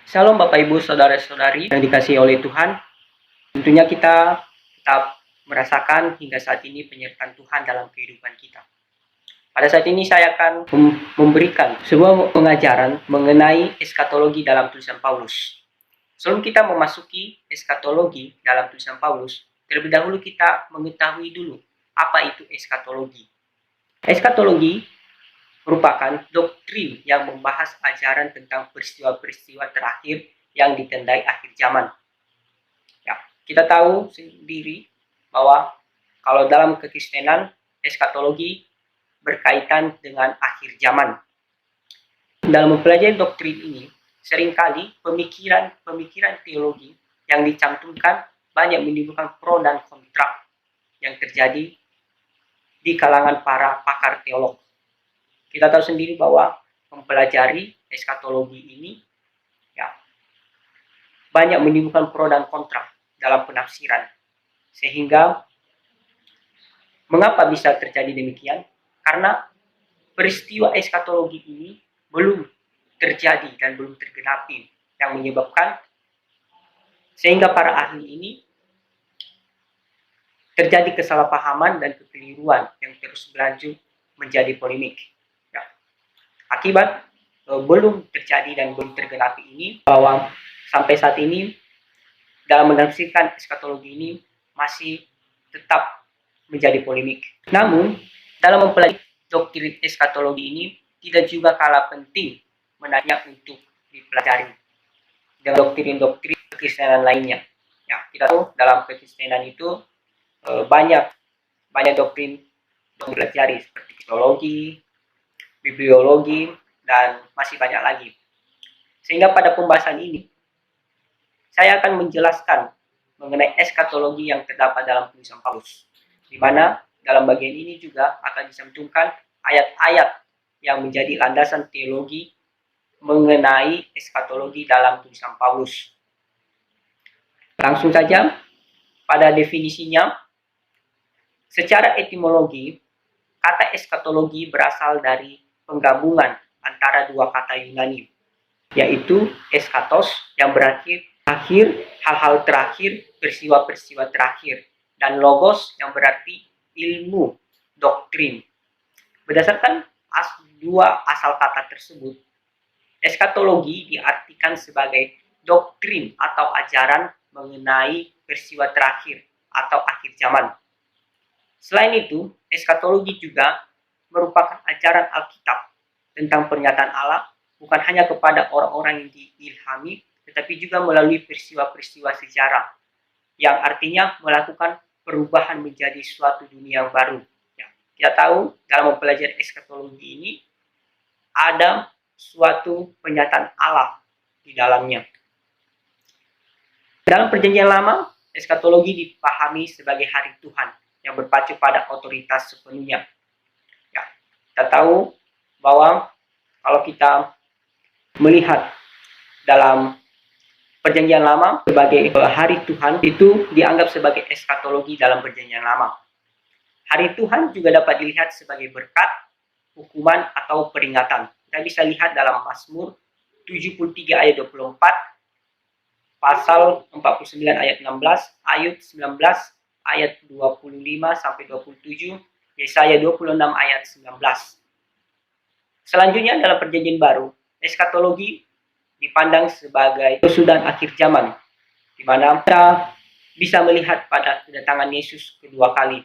Shalom Bapak Ibu Saudara-saudari yang dikasihi oleh Tuhan. Tentunya kita tetap merasakan hingga saat ini penyertaan Tuhan dalam kehidupan kita. Pada saat ini saya akan memberikan sebuah pengajaran mengenai eskatologi dalam tulisan Paulus. Sebelum kita memasuki eskatologi dalam tulisan Paulus, terlebih dahulu kita mengetahui dulu apa itu eskatologi. Eskatologi merupakan doktrin yang membahas ajaran tentang peristiwa-peristiwa terakhir yang ditandai akhir zaman. Ya, kita tahu sendiri bahwa kalau dalam kekristenan, eskatologi berkaitan dengan akhir zaman. Dalam mempelajari doktrin ini, seringkali pemikiran teologi yang dicantumkan banyak menimbulkan pro dan kontra yang terjadi di kalangan para pakar teolog. Kita tahu sendiri bahwa mempelajari eskatologi ini ya banyak menimbulkan pro dan kontra dalam penafsiran. Sehingga mengapa bisa terjadi demikian? Karena peristiwa eskatologi ini belum terjadi dan belum tergenapi, yang menyebabkan sehingga para ahli ini terjadi kesalahpahaman dan kekeliruan yang terus berlanjut menjadi polemik. Akibat belum terjadi dan belum tergenapi ini, bahwa sampai saat ini dalam menafsirkan eskatologi ini masih tetap menjadi polemik. Namun dalam mempelajari doktrin eskatologi ini tidak juga kalah penting menariknya untuk dipelajari dengan doktrin-doktrin kekristenan lainnya. Ya, kita tahu dalam kekristenan itu banyak doktrin yang dipelajari seperti teologi, bibliologi, dan masih banyak lagi. Sehingga pada pembahasan ini, saya akan menjelaskan mengenai eskatologi yang terdapat dalam tulisan Paulus. Di mana dalam bagian ini juga akan dicantumkan ayat-ayat yang menjadi landasan teologi mengenai eskatologi dalam tulisan Paulus. Langsung saja pada definisinya, secara etimologi, kata eskatologi berasal dari penggabungan antara dua kata Yunani, yaitu eskatos yang berarti akhir, hal-hal terakhir, peristiwa-peristiwa terakhir, dan logos yang berarti ilmu, doktrin. Berdasarkan dua asal kata tersebut, eskatologi diartikan sebagai doktrin atau ajaran mengenai peristiwa terakhir atau akhir zaman. Selain itu, eskatologi juga merupakan ajaran Alkitab tentang pernyataan Allah, bukan hanya kepada orang-orang yang diilhami, tetapi juga melalui peristiwa-peristiwa sejarah, yang artinya melakukan perubahan menjadi suatu dunia yang baru. Ya, kita tahu dalam mempelajari eskatologi ini, ada suatu pernyataan Allah di dalamnya. Dalam perjanjian lama, eskatologi dipahami sebagai hari Tuhan yang berpacu pada otoritas sepenuhnya. Ya, kita tahu bahwa kalau kita melihat dalam perjanjian lama sebagai hari Tuhan, itu dianggap sebagai eskatologi dalam perjanjian lama. Hari Tuhan juga dapat dilihat sebagai berkat, hukuman, atau peringatan. Kita bisa lihat dalam Mazmur 73 ayat 24, pasal 49 ayat 16, Ayub 19 ayat 25 sampai 27, Yesaya 26 ayat 19. Selanjutnya dalam perjanjian baru, eskatologi dipandang sebagai kesudahan akhir zaman, di mana kita bisa melihat pada kedatangan Yesus kedua kali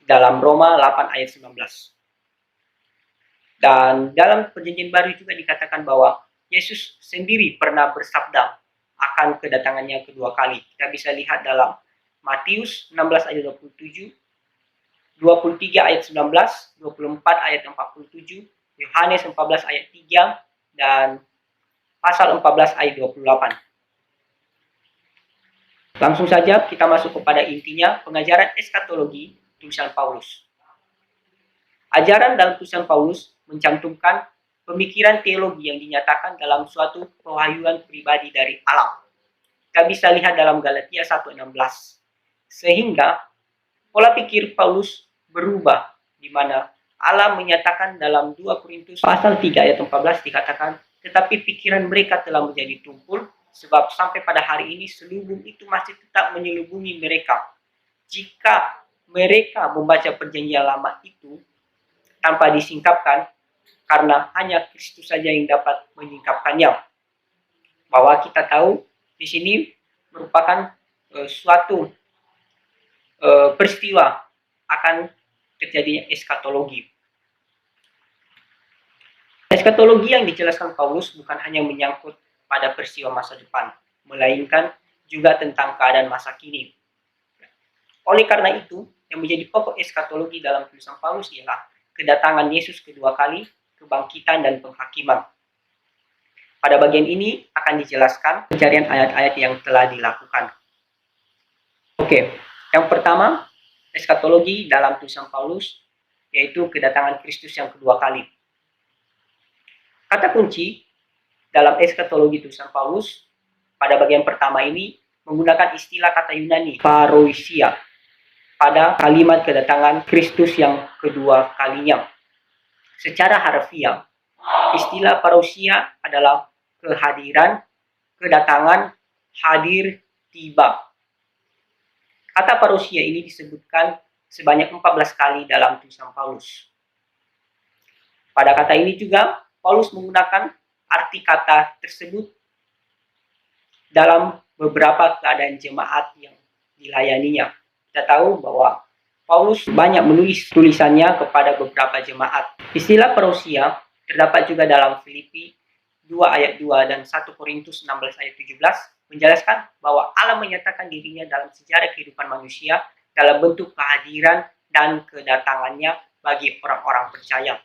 dalam Roma 8 ayat 19. Dan dalam perjanjian baru juga dikatakan bahwa Yesus sendiri pernah bersabda akan kedatangannya kedua kali. Kita bisa lihat dalam Matius 16 ayat 27, 23 ayat 19, 24 ayat 47, Yohanes 14 ayat 3, dan pasal 14 ayat 28. Langsung saja kita masuk kepada intinya pengajaran eskatologi tulisan Paulus. Ajaran dalam tulisan Paulus mencantumkan pemikiran teologi yang dinyatakan dalam suatu pewahyuan pribadi dari Allah. Kita bisa lihat dalam Galatia 1:16. Sehingga pola pikir Paulus berubah, di mana Allah menyatakan dalam 2 Korintus pasal 3 ayat 14 dikatakan, tetapi pikiran mereka telah menjadi tumpul, sebab sampai pada hari ini selubung itu masih tetap menyelubungi mereka. Jika mereka membaca perjanjian lama itu tanpa disingkapkan, karena hanya Kristus saja yang dapat menyingkapkannya. Bahwa kita tahu di sini merupakan suatu peristiwa akan terjadinya eskatologi. Eskatologi yang dijelaskan Paulus bukan hanya menyangkut pada peristiwa masa depan, melainkan juga tentang keadaan masa kini. Oleh karena itu, yang menjadi pokok eskatologi dalam tulisan Paulus ialah kedatangan Yesus kedua kali, kebangkitan dan penghakiman. Pada bagian ini akan dijelaskan pencarian ayat-ayat yang telah dilakukan. Oke, yang pertama, eskatologi dalam tulisan Paulus, yaitu kedatangan Kristus yang kedua kali. Kata kunci dalam eskatologi tulisan Paulus pada bagian pertama ini menggunakan istilah kata Yunani, parousia, pada kalimat kedatangan Kristus yang kedua kalinya. Secara harfiah, istilah parousia adalah kehadiran, kedatangan, hadir, tiba. Kata parousia ini disebutkan sebanyak 14 kali dalam tulisan Paulus. Pada kata ini juga, Paulus menggunakan arti kata tersebut dalam beberapa keadaan jemaat yang dilayaninya. Kita tahu bahwa Paulus banyak menulis tulisannya kepada beberapa jemaat. Istilah parousia terdapat juga dalam Filipi 2 ayat 2 dan 1 Korintus 16 ayat 17 menjelaskan bahwa Allah menyatakan dirinya dalam sejarah kehidupan manusia dalam bentuk kehadiran dan kedatangannya bagi orang-orang percaya.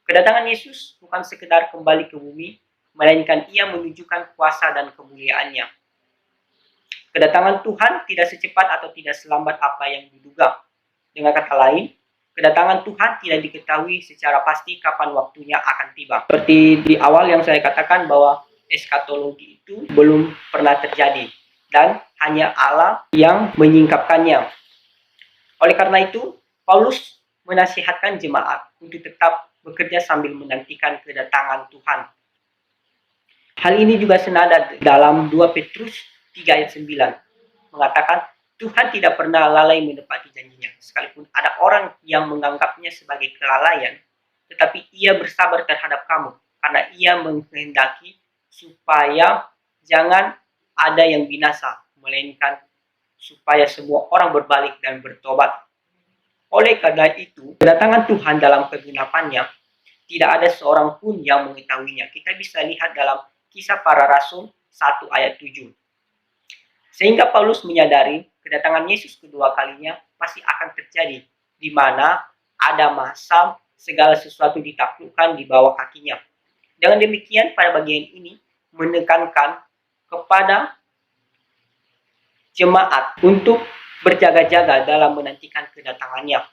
Kedatangan Yesus bukan sekedar kembali ke bumi, melainkan ia menunjukkan kuasa dan kemuliaannya. Kedatangan Tuhan tidak secepat atau tidak selambat apa yang diduga. Dengan kata lain, kedatangan Tuhan tidak diketahui secara pasti kapan waktunya akan tiba. Seperti di awal yang saya katakan bahwa eskatologi itu belum pernah terjadi dan hanya Allah yang menyingkapkannya. Oleh karena itu, Paulus menasihatkan jemaat untuk tetap bekerja sambil menantikan kedatangan Tuhan. Hal ini juga senada dalam 2 Petrus 3 ayat 9 mengatakan Tuhan tidak pernah lalai menepati janjinya. Sekalipun ada orang yang menganggapnya sebagai kelalaian, tetapi ia bersabar terhadap kamu karena ia menghendaki supaya jangan ada yang binasa, melainkan supaya semua orang berbalik dan bertobat. Oleh karena itu, kedatangan Tuhan dalam kegenapannya tidak ada seorang pun yang mengetahuinya. Kita bisa lihat dalam Kisah Para Rasul 1 ayat 7. Sehingga Paulus menyadari kedatangan Yesus kedua kalinya pasti akan terjadi, di mana ada masa segala sesuatu ditaklukkan di bawah kakinya. Dengan demikian, pada bagian ini menekankan kepada jemaat untuk berjaga-jaga dalam menantikan kedatangannya.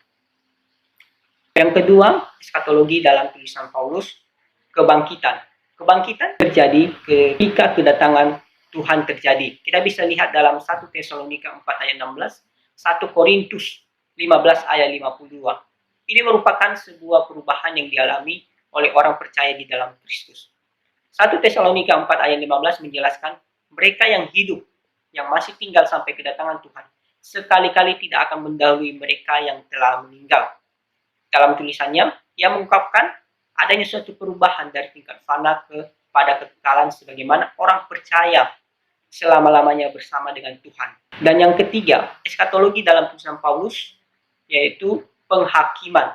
Yang kedua, eskatologi dalam tulisan Paulus, kebangkitan. Kebangkitan terjadi ketika kedatangan Tuhan terjadi. Kita bisa lihat dalam 1 Tesalonika 4 ayat 16, 1 Korintus 15 ayat 52. Ini merupakan sebuah perubahan yang dialami oleh orang percaya di dalam Kristus. 1 Tesalonika 4 ayat 15 menjelaskan mereka yang hidup, yang masih tinggal sampai kedatangan Tuhan, sekali-kali tidak akan mendahului mereka yang telah meninggal. Dalam tulisannya, ia mengungkapkan adanya suatu perubahan dari tingkat fana kepada kekekalan sebagaimana orang percaya selama-lamanya bersama dengan Tuhan. Dan yang ketiga, eskatologi dalam tulisan Paulus, yaitu penghakiman.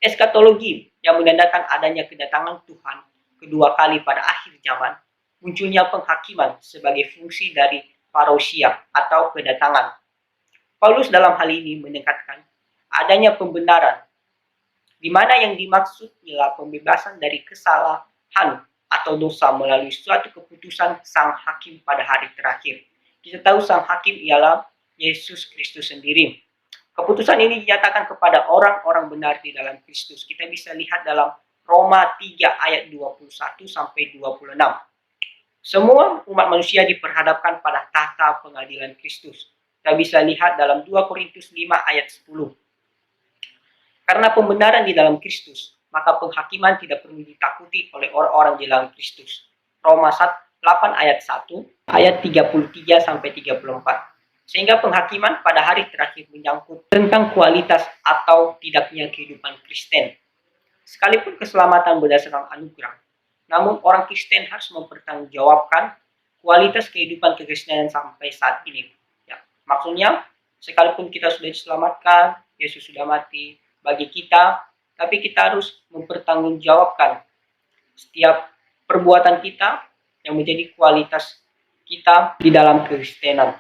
Eskatologi yang menandakan adanya kedatangan Tuhan kedua kali pada akhir zaman, munculnya penghakiman sebagai fungsi dari parousia atau kedatangan. Paulus dalam hal ini menekankan adanya pembenaran, di mana yang dimaksud ialah pembebasan dari kesalahan atau dosa melalui suatu keputusan sang hakim pada hari terakhir. Kita tahu sang hakim ialah Yesus Kristus sendiri. Keputusan ini dinyatakan kepada orang-orang benar di dalam Kristus. Kita bisa lihat dalam Roma 3 ayat 21 sampai 26. Semua umat manusia diperhadapkan pada tahta pengadilan Kristus. Kita bisa lihat dalam 2 Korintus 5 ayat 10. Karena pembenaran di dalam Kristus, maka penghakiman tidak perlu ditakuti oleh orang-orang di dalam Kristus. Roma 8 ayat 1, ayat 33 sampai 34. Sehingga penghakiman pada hari terakhir menyangkut tentang kualitas atau tidaknya kehidupan Kristen. Sekalipun keselamatan berdasarkan anugerah, namun orang Kristen harus mempertanggungjawabkan kualitas kehidupan kekristenan sampai saat ini. Ya, maksudnya, sekalipun kita sudah diselamatkan, Yesus sudah mati bagi kita, tapi kita harus mempertanggungjawabkan setiap perbuatan kita yang menjadi kualitas kita di dalam kekristenan.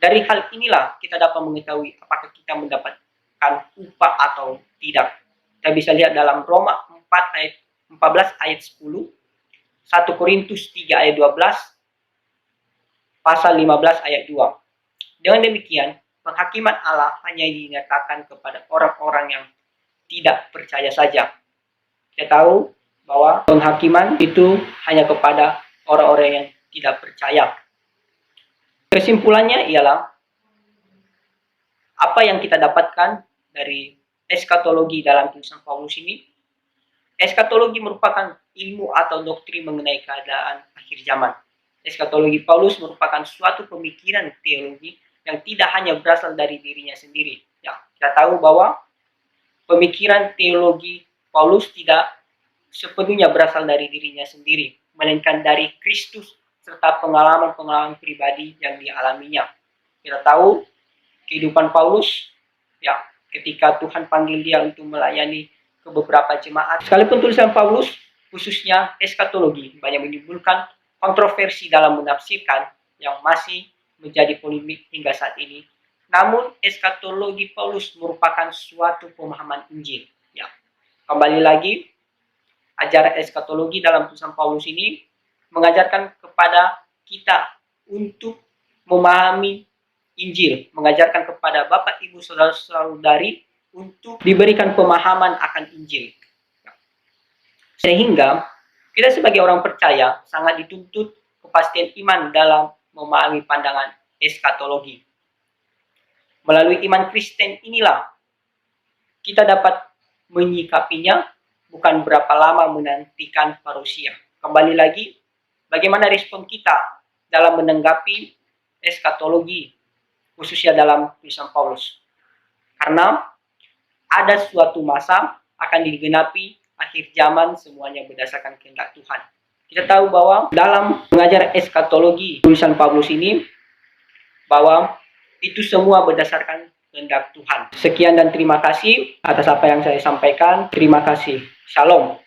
Dari hal inilah kita dapat mengetahui apakah kita mendapatkan upah atau tidak. Kita bisa lihat dalam Roma 4 ayat 14 ayat 10, 1 Korintus 3 ayat 12, pasal 15 ayat 2. Dengan demikian, penghakiman Allah hanya dinyatakan kepada orang-orang yang tidak percaya saja. Kita tahu bahwa penghakiman itu hanya kepada orang-orang yang tidak percaya. Kesimpulannya ialah, apa yang kita dapatkan dari eskatologi dalam tulisan Paulus ini? Eskatologi merupakan ilmu atau doktrin mengenai keadaan akhir zaman. Eskatologi Paulus merupakan suatu pemikiran teologi yang tidak hanya berasal dari dirinya sendiri. Ya, kita tahu bahwa pemikiran teologi Paulus tidak sepenuhnya berasal dari dirinya sendiri, melainkan dari Kristus serta pengalaman-pengalaman pribadi yang dialaminya. Kita tahu kehidupan Paulus, ya, ketika Tuhan panggil dia untuk melayani ke beberapa jemaat. Sekalipun tulisan Paulus, khususnya eskatologi, banyak menimbulkan kontroversi dalam menafsirkan yang masih menjadi polemik hingga saat ini. Namun, eskatologi Paulus merupakan suatu pemahaman Injil. Ya, kembali lagi, ajaran eskatologi dalam tulisan Paulus ini mengajarkan kepada kita untuk memahami Injil, mengajarkan kepada Bapak, Ibu, Saudara-saudari untuk diberikan pemahaman akan Injil. Sehingga kita sebagai orang percaya sangat dituntut kepastian iman dalam memahami pandangan eskatologi. Melalui iman Kristen inilah kita dapat menyikapinya, bukan berapa lama menantikan parusia. Kembali lagi, bagaimana respon kita dalam menanggapi eskatologi, khususnya dalam tulisan Paulus. Karena ada suatu masa akan digenapi akhir zaman, semuanya berdasarkan kehendak Tuhan. Kita tahu bahwa dalam mengajar eskatologi tulisan Paulus ini, bahwa itu semua berdasarkan kehendak Tuhan. Sekian dan terima kasih atas apa yang saya sampaikan. Terima kasih. Shalom.